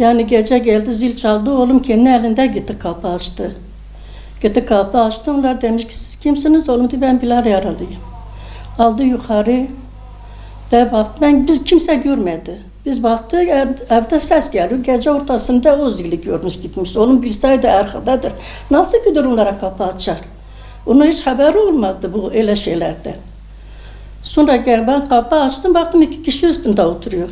Yani gece geldi, zil çaldı, oğlum kendi elinde gitti, kapı açtı. Gitti kapı açtı, onlar demiş ki siz kimsiniz? Oğlum dedi ben Bilal yaralıyım. Aldı yukarı, de baktı, biz kimse görmedi. Biz baktık, evde ses geliyor, gece ortasında o zili görmüş gitmiş. Oğlum bilseydi arkadadır, nasıl gider onlara kapı açar? Onun hiç haberi olmadı bu öyle şeylerden. Sonra ben kapı açtım, baktım 2 kişi üstünde oturuyor.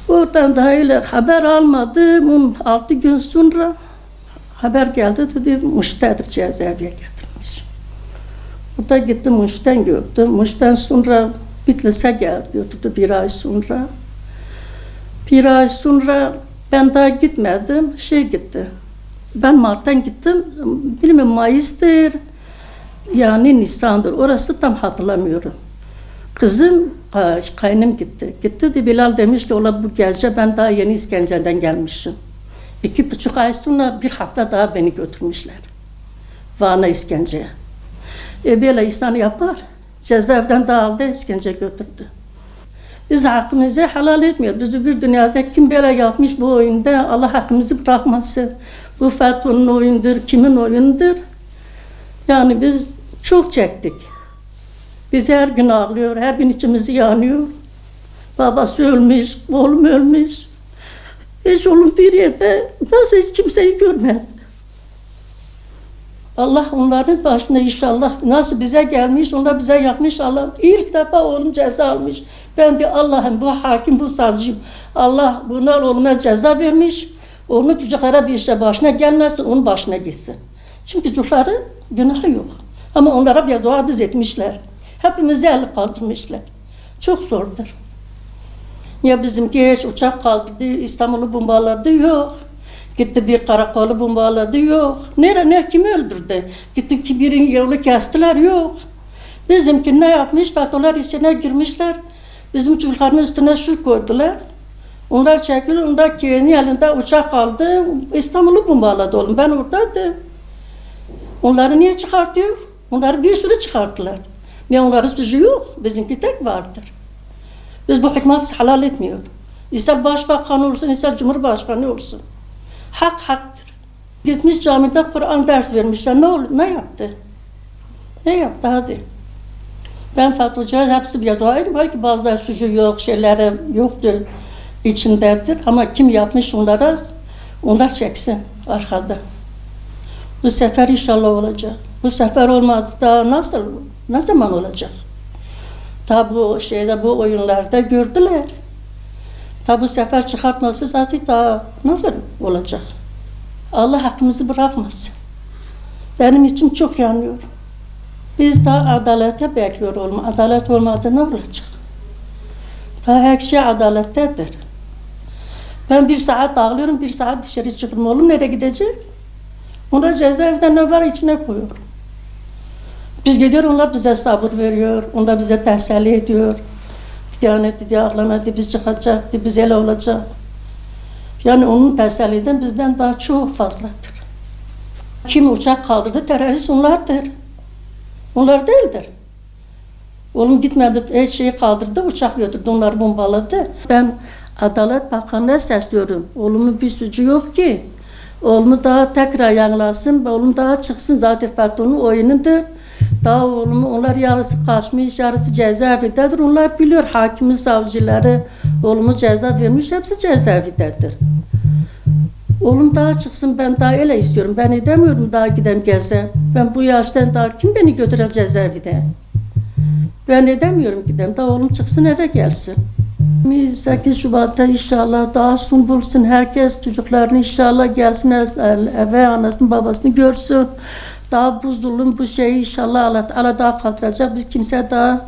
Oradan da öyle haber almadım, 6 gün sonra haber geldi, dedi Muş'tadır, cezaeviye getirmiş. Orada gittim, Muş'tan gördüm. Muş'tan sonra Bitlis'e geldi, götürdü 1 ay sonra. 1 ay sonra ben daha gitmedim, gitti. Ben Mart'tan gittim, bilmiyorum Mayıs'tır, yani Nisan'dır, orası tam hatırlamıyorum. Kızım, kaynım gitti. Gitti de Bilal demiş ki ola bu gece ben daha yeni İskence'den gelmişim. 2,5 ay sonra 1 hafta daha beni götürmüşler. Van'a İskence'ye. Böyle insan yapar. Cezaevden dağıldı, İskence götürdü. Biz hakkımızı helal etmiyoruz. Biz bir dünyada kim böyle yapmış bu oyunda Allah hakkımızı bırakmasın. Bu FETÖ'nün oyundur, kimin oyundur? Yani biz çok çektik. Biz her gün ağlıyor, her gün içimiz yanıyor. Babası ölmüş, oğlum ölmüş. Hiç oğlum bir yerde nasıl hiç kimseyi görmedi. Allah onların başına inşallah nasıl bize gelmiş, onlar bize yapmış Allah. İlk defa oğlum ceza almış. Ben de Allah'ım bu hakim, bu savcı. Allah bunlar oğluma ceza vermiş. Onun çocuklara bir şey başına gelmezse onun başına gitsin. Çünkü çocukların günahı yok. Ama onlara bir dua etmişler. Hepimizi el kaldırmışlar. Çok zordur. Ya bizimki hiç uçak kaldırdı, İstanbul'u bombaladı, yok. Gitti bir karakolu bombaladı, yok. Kimi öldürdü? Gitti ki birin yolu kestiler, yok. Bizimki ne yapmış? FETÖ'ler içine girmişler. Bizim çocukların üstüne şu koydular. Onlar çekildi, onlar kendi elinde uçak aldı, İstanbul'u bombaladı oğlum. Ben oradaydım. Onları niye çıkartıyor? Onları bir sürü çıkarttılar. Ne onların suçu yok, bizimki tek vardır. Biz bu hükümeti halal etmiyoruz. İster başbakan olsun, ister cumhurbaşkanı olsun. Hak haktır. Gitmiş camide Kur'an ders vermişler. Ne yaptı? Ne yaptı hadi. Ben FETÖ'cüler hepsi bir dua edeyim. Belki bazıları suçu yok, şeyleri yoktur, içindedir. Ama kim yapmış onlara, onlar çeksin arkada. Bu sefer inşallah olacak. Bu sefer olmadı da ne zaman olacak? Ta bu oyunlarda gördüler. Ta bu sefer çıkartması zaten daha nasıl olacak? Allah hakkımızı bırakmasın. Benim için çok yanıyor. Biz daha adalete bekliyoruz oğlum. Adalet olmadı ne olacak? Daha her şey adalettedir. Ben 1 saat ağlıyorum, 1 saat dışarı çıkıyorum. Oğlum nereye gidecek? Onlar cezaevinden ne var içine koyuyor. Biz gidiyor, onlar bize sabır veriyor, onlar bize teselli ediyor. Diyanet diye ağlamadı, biz çıkacak, biz ele olacak. Yani onun teselliden bizden daha çok fazladır. Kim uçak kaldırdı, terörist onlardır. Onlar değildir. Oğlum gitmedi, her şeyi kaldırdı, uçak götürdü, onları bombaladı. Ben Adalet Bakanı'na sesliyorum. Oğlumun bir suçu yok ki. Oğlumu daha tekrar yanılasın, oğlum daha çıksın. Zaten FETÖ'nün oyunudur. Daha oğlumu, onlar yarısı kaçmış, yarısı cezaevindedir. Onlar biliyor, hakimin, savcıları, oğlumu ceza vermiş, hepsi cezaevindedir. Oğlum daha çıksın, ben daha öyle istiyorum. Ben edemiyorum daha gidem geze. Ben bu yaştan daha kim beni götürecek cezaevine? Ben edemiyorum gidem, daha oğlum çıksın eve gelsin. 8 Şubat'ta inşallah daha son bulsun, herkes çocuklarını inşallah gelsin eve, anasını babasını görsün. Daha bu zulüm, bu şeyi inşallah Allah daha kaldıracak. Biz kimse daha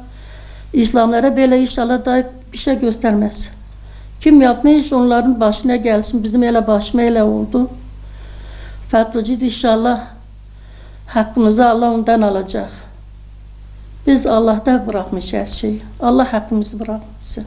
İslamlara böyle inşallah daha bir şey göstermez. Kim yapmış onların başına gelsin. Bizim ele başıma ele oldu. FETÖ'cü inşallah hakkımızı Allah ondan alacak. Biz Allah'ta bırakmış her şeyi. Allah hakkımızı bırakmasın.